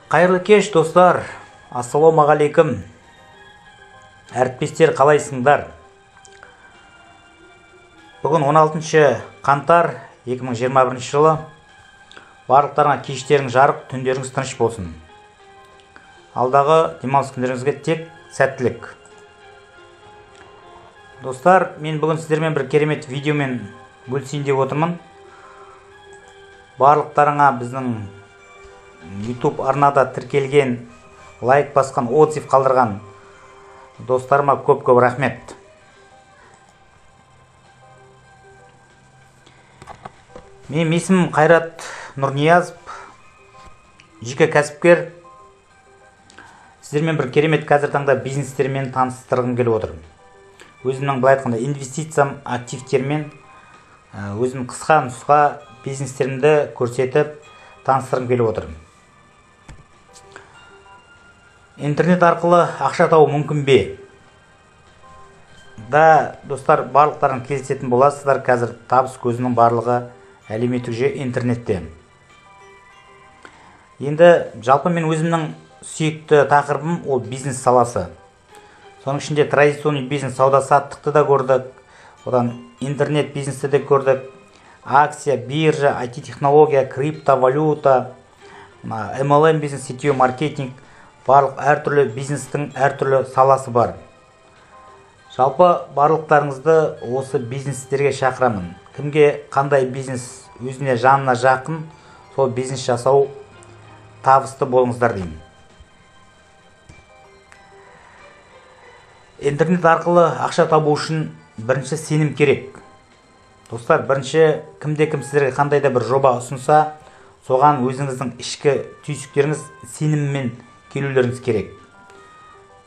Қайырлы кеш, достар. Ассалаумағалейкум. Әріптестер, қалайсыңдар? Бүгін 16 қаңтар 2021 жылы. Барлықтарыңа кештерің жарық, түндеріңіз тыныш болсын. Алдағы демалыс күндеріңізге тек сәттілік. Достар, мен бүгін сіздермен бір керемет видеомен бөлісейін деп отырмын. Барлықтарыңа біздің YouTube арнада тіркелген, лайк басқан, отзыв қалдырған достарыма көп-көп рахмет. Менің есімім Қайрат Нұрниязов, жеке кәсіпкер. Сіздермен бір керемет қазір таңда бизнестермен таныстырғым келіп отыр. Өзімнің былай айтқанда инвестициям, активтермен өзім қысқа нұсқа бизнестерімді көрсетіп таныстырғым келіп отыр. Интернет арқылы ақша табу мүмкін бе? Да, достар, барлықтарын келісетін боласыздар. Қазір табыс көзінің барлығы әлеуметтік жүйе интернетте. Енді жалпы мен өзімнің сүйікті тақырыбым ол бизнес саласы. Соның ішінде традиционный бизнес, сауда-саттықты да көрдік, одан интернет бизнесті де көрдік, акция, биржа, IT-технология, криптовалюта, MLM бизнес, сетевой маркетинг, барлық әртүрлі бизнестің әртүрлі саласы бар. Жалпы барлықтарыңызды осы бизнестерге шақырамын. Кімге қандай бизнес өзіне жанына жақын, сол бизнес жасау табысты болыңыздар деймін. Интернет арқылы ақша табу үшін бірінші сенім керек. Достар, бірінші кімде-кім сіздерге қандай да бір жоба ұсынса, соған өзіңіздің ішкі түйсіктеріңіз сеніммен келулеріңіз керек.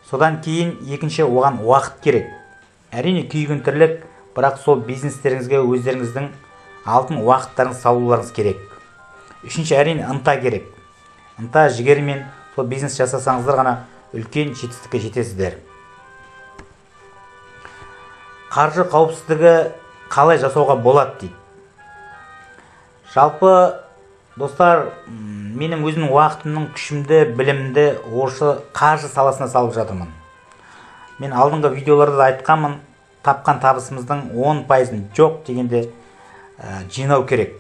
Содан кейін екінші оған уақыт керек. Әрине күйген тірлік, бірақ сол бизнестеріңізге өздеріңіздің алтын уақыттарыңыз салуларыңыз керек. Үшінші әрине ынта керек. Ынта жігермен сол бизнес жасасаңыздар ғана үлкен жетістікке жетесіздер. Қаржы қауіпсіздігі қалай жасауға болады дейді. Жалпы достар, менің өзімнің уақытымның күшімді, білімді осы қаржы саласына салып жатырмын. Мен алдыңғы видеоларда да айтқанмын, тапқан табысымыздың 10%-ын жоқ дегенде жинау керек.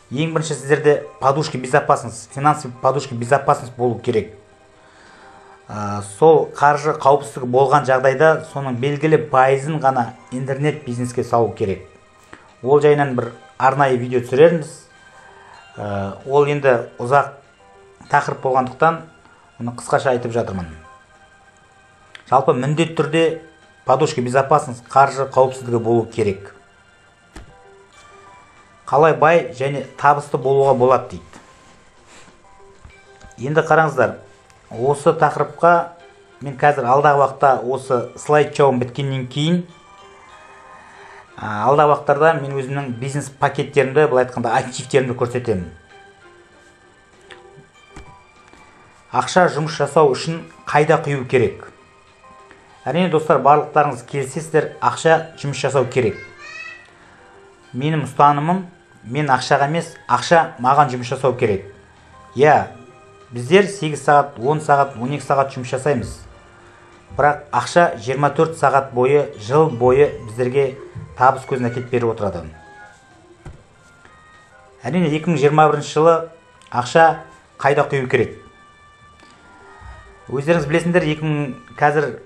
Ең бірінші сіздерде подушка безопасность, финансовый подушка безопасность болу керек. Сол қаржы қауіпсіздігі болған жағдайда соның белгілі пайызын ғана интернет бизнеске салу керек. Ол жайынан бір арнайы видео түсірерміз. Ол енді ұзақ тақырып болғандықтан оны қысқаша айтып жатырмын. Жалпы міндетті түрде подушка безопасность, қаржы қауіпсіздігі болу керек. Қалай бай және табысты болуға болады дейді. Енді қараңыздар, осы тақырыпқа мен қазір алдағы уақытта осы слайд-шоуым біткеннен кейін алдағы уақыттарда мен өзімнің бизнес пакеттерімді, былай айтқанда активтерімді көрсетемін. Ақша жұмыс жасау үшін қайда құю керек? Әрине достар, барлықтарыңыз келісесіздер, ақша жұмыс жасау керек. Менің ұстанымым, мен ақшаға емес, ақша маған жұмыс жасау керек. Біздер 8 сағат, 10 сағат, 12 сағат жұмыс жасаймыз. Бірақ ақша 24 сағат бойы, жыл бойы біздерге табыс көзін әкеліп беріп отырады. Әрине 2021 жылы ақша қайда құю керек? Өздеріңіз білесіңдер, қазір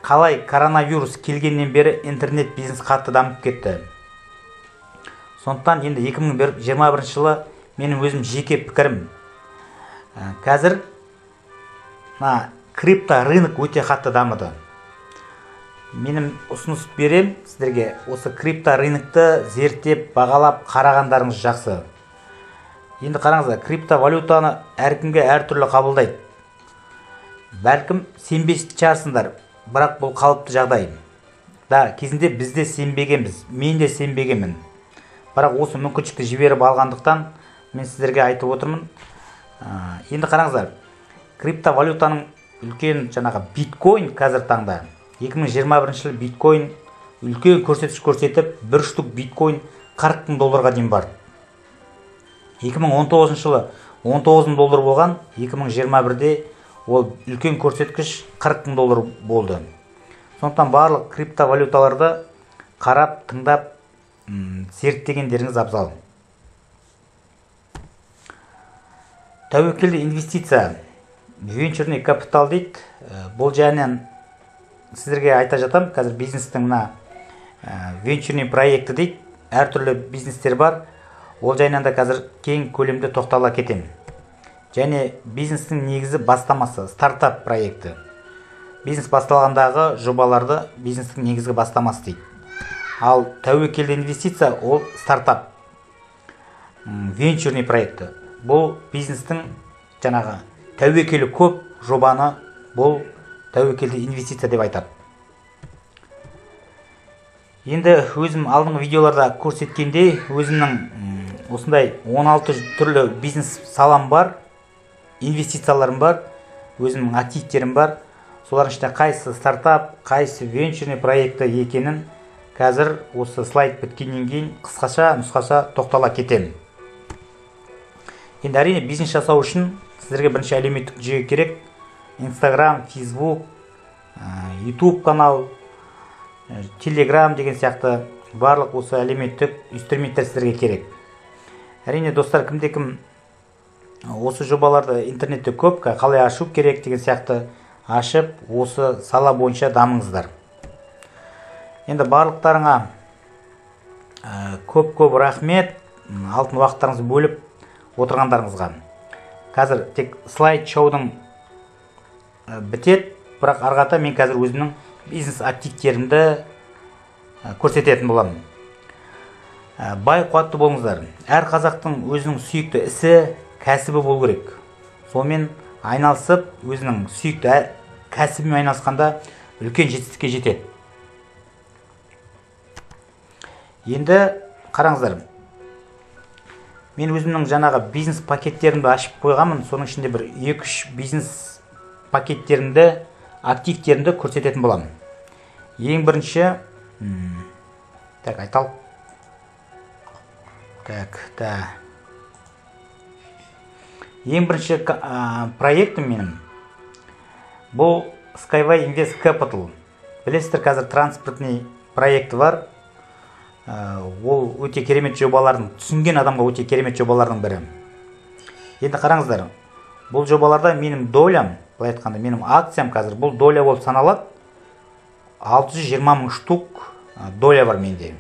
қалай коронавирус келгеннен бері интернет бизнес қатты дамып кетті. Сондықтан енді 2021 жылы менің өзім жеке пікірім. Қазір крипто рынок өте қатты дамыды. Менің ұсыныс берем сіздерге, осы крипто рынокты зерттеп, бағалап қарағандарыңыз жақсы. Енді қараңыздар, криптовалютаны әркімге әртүрлі қабылдайды. Бәлкім сенбес шығарсыңдар, бірақ бұл қалыпты жағдай. Кезінде бізде сенбегенбіз, мен де сенбегенмін. Бірақ осы мүмкіншілікті жіберіп алғандықтан мен сіздерге айтып отырмын. Енді қараңыздар, криптовалютаның үлкен биткоин қазір таңда 2021 жылы биткоин үлкен көрсеткіш көрсетіп, бір штук биткоин $40,000 дейін бар. 2019 жылы 19 доллар болған, 2021-де ол үлкен көрсеткіш 40 доллар болды. Сондықтан барлық криптовалюталарды қарап, тыңдап, зерттегендеріңіз абзал. Тәуекелді инвестиция, венчурный капитал дейді. Бұл жағынан сіздерге айта жатам, қазір бизнестің мына венчурный проекті дейді. Әртүрлі бизнестер бар. Ол жайынан да қазір кең көлемде тоқтала кетем. Және бизнестің негізі бастамасы, стартап проекті. Бизнес басталғандағы жобаларды бизнестің негізгі бастамасы дейді. Ал тәуекелді инвестиция ол стартап, венчурный проекті. Бұл бизнестің жаңағы тәуекелі көп жобаны бұл тәуекелді инвестиция деп айтады. Енді өзім алдыңғы видеоларда көрсеткендей, өзімнің осындай 16 түрлі бизнес салам бар, инвестицияларым бар, өзімнің активтерім бар. Солардың ішінде қайсы стартап, қайсы венчурный проекті екенін қазір осы слайд біткеннен кейін нұсқаша тоқтала кетем. Енді әрине бизнес жасау үшін сіздерге бірінші әлеуметтік жүйе керек. Instagram, Facebook, YouTube канал, Telegram деген сияқты барлық осы әлеуметтік инструменттер сіздерге керек. Әрине достар, кімде-кім осы жобаларды интернетте көп, қалай ашу керек деген сияқты ашып, осы сала бойынша дамыңыздар. Енді барлықтарыңа көп рахмет, алтын уақыттарыңызды бөліп отырғандарыңызға. Қазір тек слайд шоудың бітет, бірақ арғата мен қазір өзімнің бизнес активтерімді көрсететін боламын. Бай қуатты болыңыздар. Әр қазақтың өзінің сүйікті ісі, кәсібі болу керек. Сонымен айналысып, өзінің сүйікті кәсібімен айналысқанда үлкен жетістікке жетеді. Енді қараңыздар, мен өзімнің жаңағы бизнес пакеттерімді ашып қойғанмын. Соның ішінде бір 2-3 бизнес пакеттерімді, активтерімді көрсететін боламын. Ең бірінші, айталық. Ең бірінші проектім менің бұл Skyway Invest Capital. Білесіздер, қазір транспортный проекті бар. Ол өте керемет жобалардың, түсінген адамға өте керемет жобалардың бірі. Енді қараңыздар, бұл жобаларда менің долям, былай айтқанда менің акциям қазір бұл доля болып саналады. 620 мың штук доля бар менде.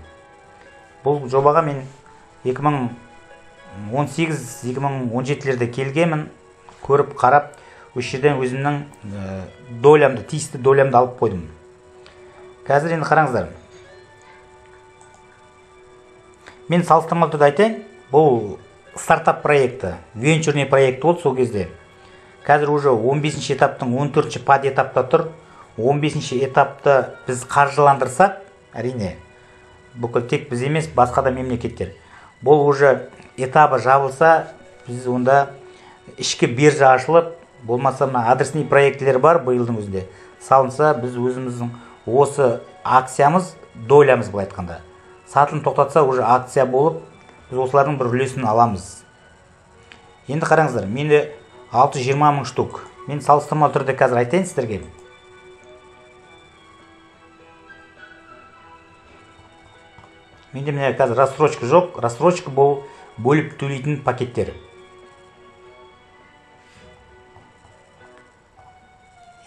Бұл жобаға мен 2018-2017-лерде келгенмін, көріп қарап, осы жерден өзімнің долямды, тиісті долямды алып қойдым. Қазір енді қараңыздар. Мен салыстырмалы түрде айтайын, бұл стартап проекті, венчурный проект болды сол кезде. Қазір уже 15-ші этаптың 14-ші пад этапта тұр. 15-ші этапты біз қаржыландырсақ, әрине, бүкіл тек біз емес, басқа да мемлекеттер. Бұл уже этабы жабылса, біз онда ішкі биржа ашылып, болмаса мына адресный проекттер бар биылдың өзінде. Салынса, біз өзіміздің осы акциямыз, долямыз былай айтқанда. Сатылым тоқтатса, уже акция болып, біз осылардың бір үлесін аламыз. Енді қараңыздар, менде 620 мың штук. Мен салыстырмалы түрде қазір айтайын сіздерге. Менде міне қазір рассрочка жоқ. Рассрочка бұл бөліп төлейтін пакеттер.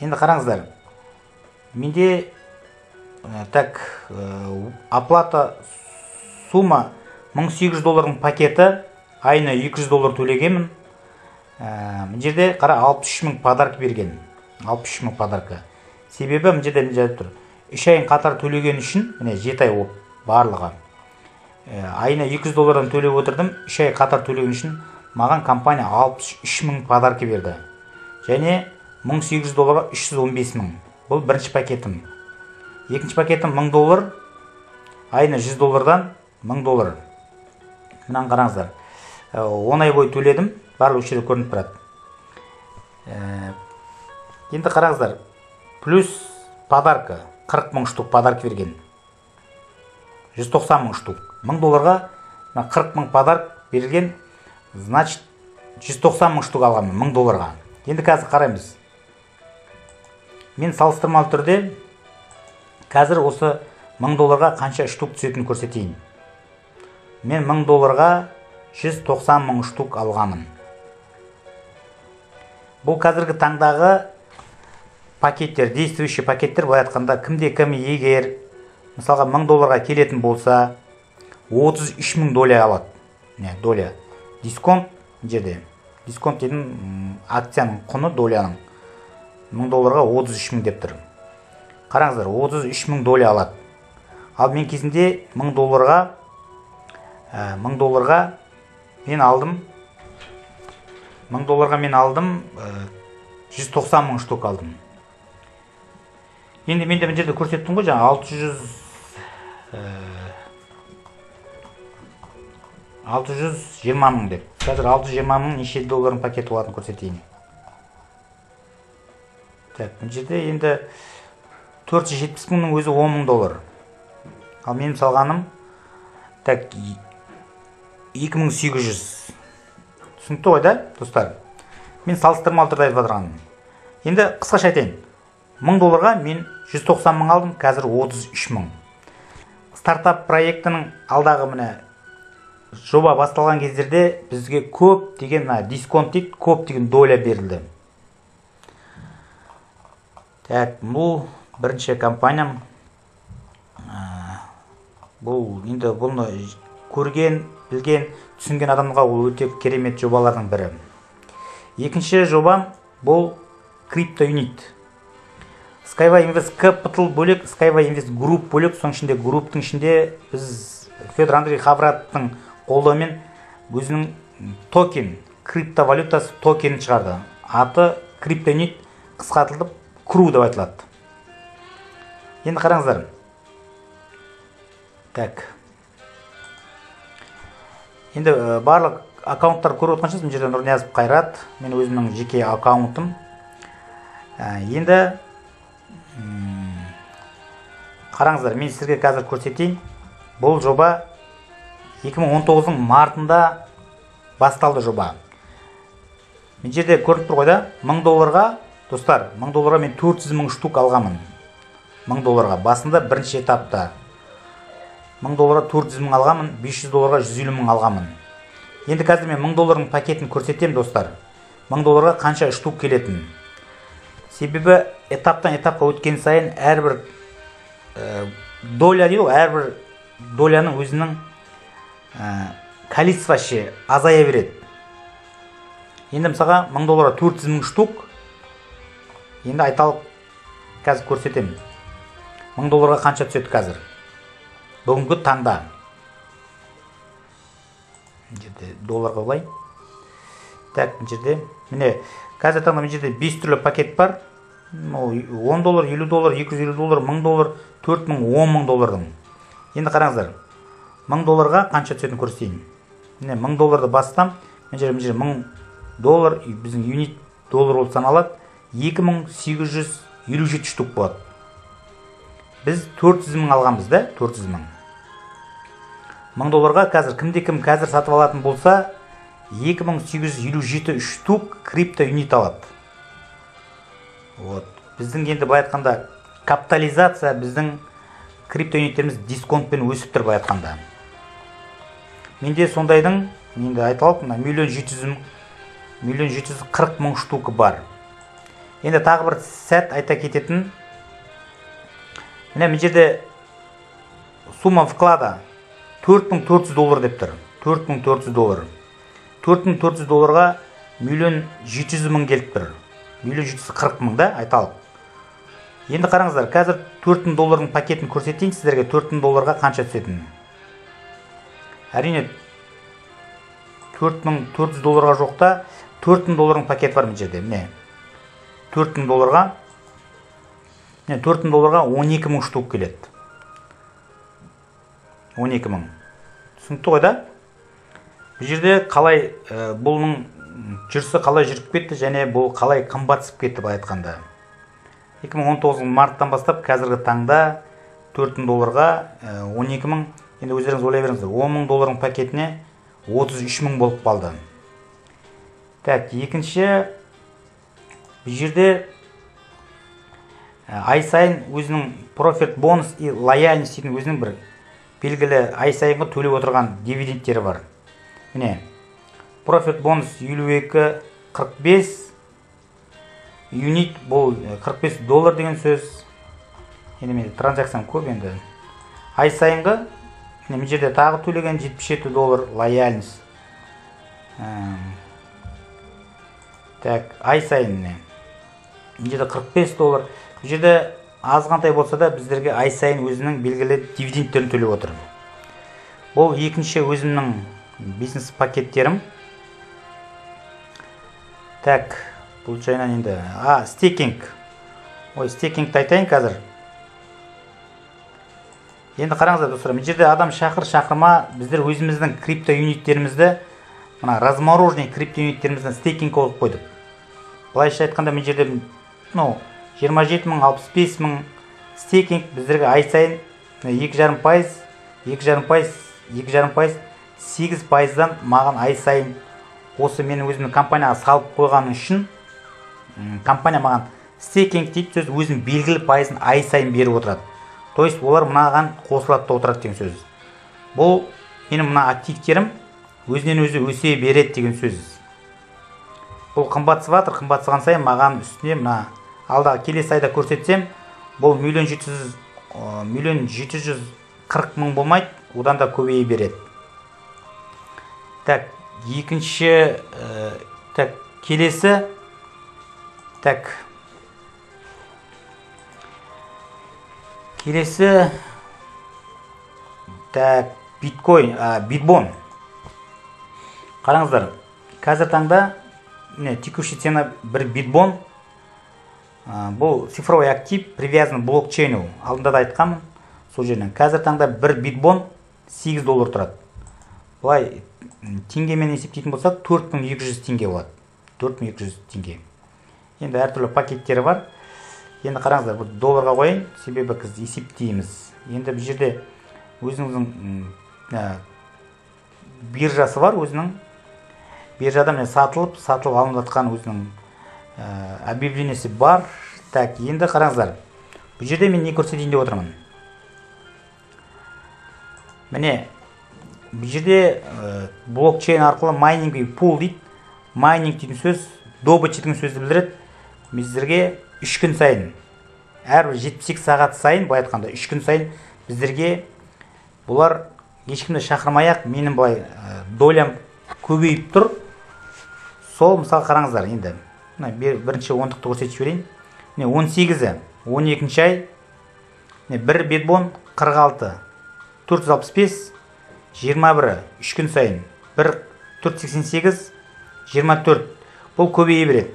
Енді қараңыздар. Менде оплата сумма 1800 доллардың пакеті, айына 200 доллар төлегенмін. Бұл жерде қара 63 мың подарка берген. 63 мың подарка. Себебі бұл жерде тұр. 3 айын қатар төлеген үшін, міне 7 ай болып барлығы. Айына 200 доллардан төлеп отырдым. 3 ай қатар төлеген үшін маған компания 63 мың подарка берді. Және 1800 долларға 315 мың. Бұл бірінші пакетім. Екінші пакетім 1000 доллар. Айына 100 доллардан 1000 доллар. Мынаны қараңыздар. 10 ай бойы төледім. Барлық жерде көрініп тұрады. Енді қараңыздар. Плюс подарка. 40 мың штук подарка берген. 190 мың штук. 1000 долларға 40 мың подарка берілген. Значит, 190 мың штук алғанмын 1000 долларға. Енді қазір қараймыз. Мен салыстырмалы түрде қазір осы 1000 долларға қанша штук түсетінін көрсетейін. Мен 1000 долларға 190 мың штук алғанмын. Бұл қазіргі таңдағы пакеттер, действующий пакеттер, былай айтқанда кімде-кім егер мысалға 1000 долларға келетін болса 33 мың доля алады. Доля. Дисконт жерде. Дисконт дейтін акцияның құны доляның 1000 долларға 33 мың деп тұр. Қараңыздар, 33 мың доля алады. Ал мен кезінде 1000 долларға мен алдым 1000 долларға мен алдым 190 мың штук алдым. Енді мен де жерде көрсеттім ғой, жаңа 620 мың деп. Қазір 620 мың неше доллардың пакеті болатынын көрсетейін. Так, бұл жерде енді 470 мыңның өзі 10 мың доллар. Ал менің салғаным так 2800. Түсінікті ғой да, достар? Мен салыстырмалы түрде айтып отырғаным. Енді қысқаша айтайын. 1000 долларға мен 190 мың алдым, қазір 33 мың. Стартап проектінің алдағы міне жоба басталған кездерде бізге көп деген дисконт дейді, көп деген доля берілді. Так, бұл бірінші компаниям. Бұл енді бұны көрген, білген, түсінген адамға өте керемет жобалардың бірі. Екінші жобам бұл CryptoUnit. Skyway Invest Capital бөлек, Skyway Invest Group бөлек, соның ішінде групптың ішінде біз Федор Андрей Хавраттың қолдауымен өзінің токен, криптовалютасы токенін шығарды. Аты CryptoUnit, қысқартылып CRU деп айтылады. Енді қараңыздар. Так. Енді барлық аккаунттар көріп отқан шығарсыз, жерден Нұрниязов Қайрат, мен өзімнің жеке аккаунтым. Енді қараңыздар, мен сізге қазір көрсетейін. Бұл жоба 2019-ның мартында басталды жоба. Мен жерде көріп тұр ғой да, 1000 долларға, достар, 1000 долларға мен 400 мың штук алғанмын. 1000 долларға басында бірінші этапта 1000 долларға 400 мың алғанмын, 500 долларға 150 мың алғанмын. Енді қазір мен 1000 доллардың пакетін көрсетем, достар. 1000 долларға қанша штук келетін. Себебі этаптан этапқа өткен сайын әрбір доля дейді, әрбір доляның өзінің количествосы азая береді. Енді мысалға 1000 долларға 400 мың штук. Енді айталық қазір көрсетем. 1000 долларға қанша түседі қазір? Бүгінгі таңда. Жерде долларға олай. Так, жерде. Міне, қазір таңда мен жерде 5 түрлі пакет бар. 10 доллар, 50 доллар, 250 доллар, 1000 доллар, 4000, 10000 доллардың. Енді қараңыздар. 1000 долларға қанша түсетінін көрсетейін. Міне 1000 долларды бастам. Мен жерде 1000 доллар, біздің юнит доллар болып саналады. 2857 штук болады. Біз 400 мың алғанбыз да, 400 мың. 1000 долларға қазір кімде-кім қазір сатып алатын болса, 2857 штук CryptoUnit алады. Вот. Біздің енді былай айтқанда капитализация біздің CryptoUnitтеріміз дисконтпен өсіп тұр былай айтқанда. Менде сондайдың, менде айталық, 1,740 мың штук бар. Енді тағы бір сәт айта кететін. Мен жерде сумма вклада 4400 доллар деп тұр. 4400 доллар. 4400 долларға 1,700 мың келіп тұр. 1,740 мың да, айталық. Енді қараңыздар, қазір 4000 доллардың пакетін көрсетейін сіздерге, 4000 долларға қанша түсетін. Әрине 4400 долларға жоқта 4000 доллардың пакеті бар мен жерде. Міне 4000 долларға 12 мың штук келеді. 12 мың. Түсінікті ғой да? Бұл жерде қалай бұлның жүрісі қалай жүріп кетті және бұл қалай қымбатсып кетті былай айтқанда. 2019 марттан бастап қазіргі таңда 4000 долларға 12 мың. Енді өздеріңіз ойлай беріңіздер, 10 мың доллардың пакетіне 33 мың болып қалды. Так, екінші бұл жерде ай сайын өзінің профит бонус и лояльность дейтін өзінің бір белгілі ай сайынғы төлеп отырған дивидендтері бар. Міне, профит бонус 52.45 юнит, бұл $45 деген сөз. Енді менде транзакциям көп енді. Ай сайынғы, міне жерде тағы төлеген $77 лояльность. Так, ай сайын міне. Міне жерде $45. Бұл жерде азғантай болса да біздерге ай сайын өзінің белгілі дивидендтерін төлеп отыр. Бұл екінші өзімнің бизнес пакеттерім. Так, бұл жайынан енді стейкинг. Стейкингті айтайын қазір. Енді қараңыздар достар, бұл жерде адам шақырма біздер өзіміздің крипто юниттерімізді, мына размороженный крипто юниттеріміздің стейкинг қойып қойдық. Былайша айтқанда бұл жерде 27.000, 65.000 стейкинг біздерге ай сайын 2,5%, 8%дан маған ай сайын осы менің өзімнің компанияға салып қойғаным үшін компания маған стейкинг дейді сөз өзінің белгілі пайызын ай сайын беріп отырады. То есть олар мынаған қосылады да отырады деген сөз. Бұл менің мына активтерім өзінен өзі өсе береді деген сөз. Бұл қымбатсып жатыр, қымбатсыған сайын маған үстіне мына алдағы келесі айда көрсетсем, бұл 1,740,000 болмайды, одан да көбейе береді. Так, екінші, келесі, битбон. Қараңыздар, қазір таңда текущий цена бір битбон. Бұл цифровой актив привязан блокчейну. Алдында да айтқанмын сол жерден. Қазір таңда бір битбон $8 тұрады. Бұлай теңгемен есептейтін болсақ 4200 теңге болады. 4200 теңге. Енді әртүрлі пакеттері бар. Енді қараңыздар, бұл долларға қойын, себебі біз есептейміз. Енді бұл жерде өзіңіздің биржасы бар, өзінің биржада сатылып алынып жатқан өзінің объявлениясы бар. Так, енді қараңыздар. Бұл жерде мен не көрсетейін деп отырмын. Міне, бұл жерде блокчейн арқылы майнинг и пул дейді. Майнинг дейтін сөз, добыча деген сөзді білдіреді. Біздерге 3 күн сайын, әрбір 78 сағат сайын, былай айтқанда 3 күн сайын біздерге бұлар ешкімді шақырмай-ақ менің былай долям көбейіп тұр. Сол мысалы қараңыздар енді. Бірінші ондықты көрсетіп жіберейін. 18-і, 12-ші ай, бір битбон 46, 465, 21-і, 3 күн сайын, 488, 24. Бұл көбейе береді.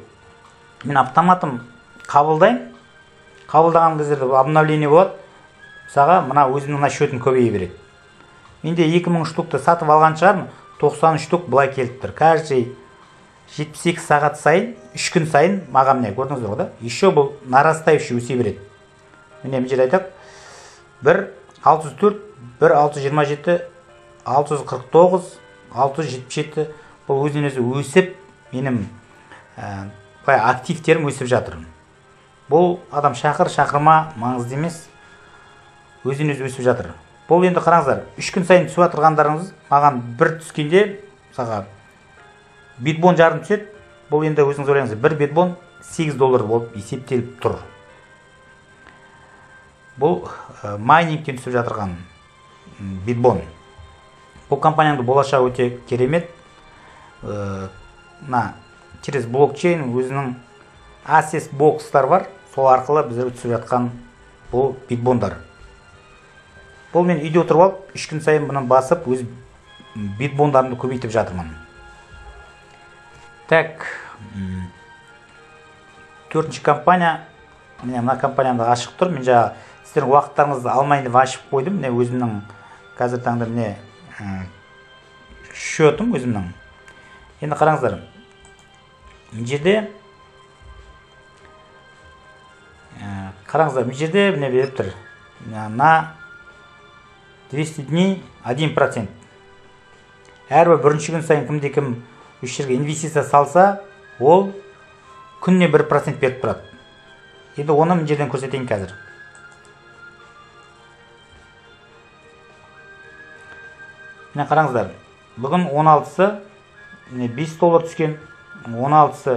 Мен автоматым қабылдаймын. Қабылдаған кездерде обновление болады. Мысалға, мына өзімнің мына счетым көбейе береді. Менде 2000 штукты сатып алған шығармын, 90 штук былай келіп тұр. Каждый 78 сағат сайын, 3 күн сайын маған не көрдіңіздер ғой да? Еще бұл нарастающий өсе береді. Міне мен жерде айтақ, 1.604, 1.627, 649, 677 бұл өзінен өзі өсіп, менің активтерім өсіп жатыр. Бұл адам шақырма маңызды емес, өзінен өзі өсіп жатыр. Бұл енді қараңыздар, 3 күн сайын түсіп жатырғандарыңыз маған бір түскенде, мысалға битбон жарым түседі. Бұл енді өзіңіз ойлаңыз, бір битбон $8 болып есептеліп тұр. Бұл майнингтен түсіп жатырған битбон. Бұл компанияның болашағы өте керемет. Через блокчейн өзінің Access бокстар бар. Сол арқылы біздер түсіп жатқан бұл битбондар. Бұл мен үйде отырып алып, 3 күн сайын бұны басып, өз битбондарымды көбейтіп жатырмын. Так, 4-ші компания, мына компаниямда ашық тұр. Мен жаңа сіздердің уақыттарыңызды алмайын деп ашып қойдым. Міне өзімнің қазір таңда міне счетым өзімнің. Енді қараңыздар. Мен жерде міне беріп тұр. На 200 дней 1%. Әрбір бірінші күн сайын кімде-кім осы жерге инвестиция салса, ол күніне 1% беріп тұрады. Енді оны мына жерден көрсетейін қазір. Міне қараңыздар, бүгін 16-сы $5 түскен, 16-сы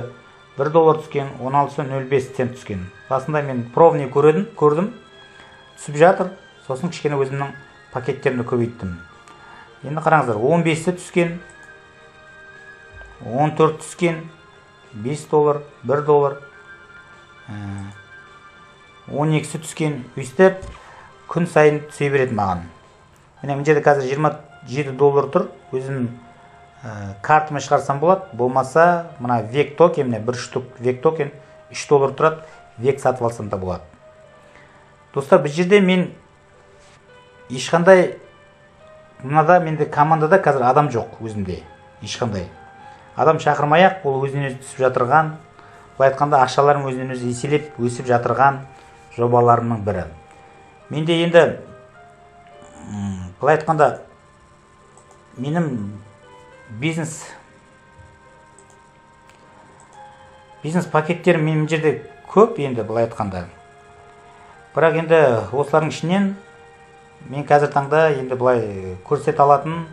$1 түскен, 16-сы 0,5 цент түскен. Басында мен пробный көрдім, түсіп жатыр, сосын кішкене өзімнің пакеттерімді көбейттім. Енді қараңыздар, 15-ті түскен, 14 түскен, $5, $1, 12-сі түскен, өйстіп күн сайын түсе береді маған. Міне мына жерде қазір $27 тұр, өзім картыма шығарсам болады, болмаса мына век токен, міне 1 штук век токен $3 тұрады, век сатып алсам да болады. Достар, бұл жерде мен ешқандай, мынада менде командада қазір адам жоқ өзімде, ешқандай. Адам шақырмай-ақ, ол өзінен өзі түсіп жатырған, былай айтқанда ақшаларым өзінен өзі еселеп, өсіп жатырған жобаларымның бірі. Менде енді, былай айтқанда, менің бизнес пакеттерім менің жерде көп енді, былай айтқанда. Бірақ енді осылардың ішінен мен қазір таңда енді былай көрсете алатын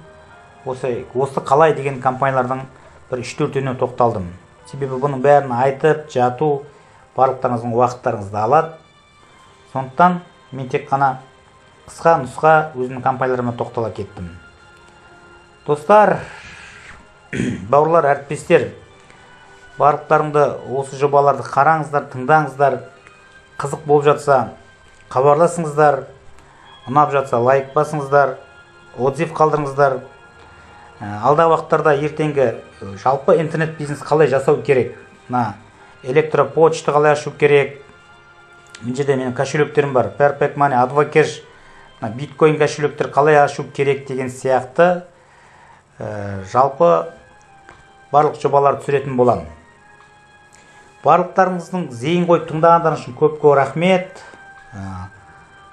осы қалай деген компаниялардың бір 3-4-іне тоқталдым. Себебі бұның бәрін айтып, жату барлықтарыңыздың уақыттарыңызды алады. Сондықтан мен тек қана қысқа нұсқа өзімнің компанияларыма тоқтала кеттім. Достар, бауырлар, әріптестер, барлықтарыңды осы жобаларды қараңыздар, тыңдаңыздар. Қызық болып жатса, хабарласыңыздар. Ұнап жатса, лайк басыңыздар, отзыв қалдырыңыздар. Алдағы уақыттарда ертеңгі жалпы интернет бизнес қалай жасау керек, электропочта қалай ашу керек. Мына жерде менің кошелектерім бар, Perfect Money, Advocash, биткоин кошелектер қалай ашу керек деген сияқты жалпы барлық жобалар түсіретін боламын. Барлықтарыңыздың зейін қойып тыңдағандарыңыз үшін көп рахмет.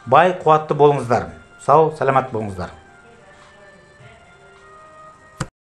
Бай, қуатты болыңыздар. Сау, саламат болыңыздар.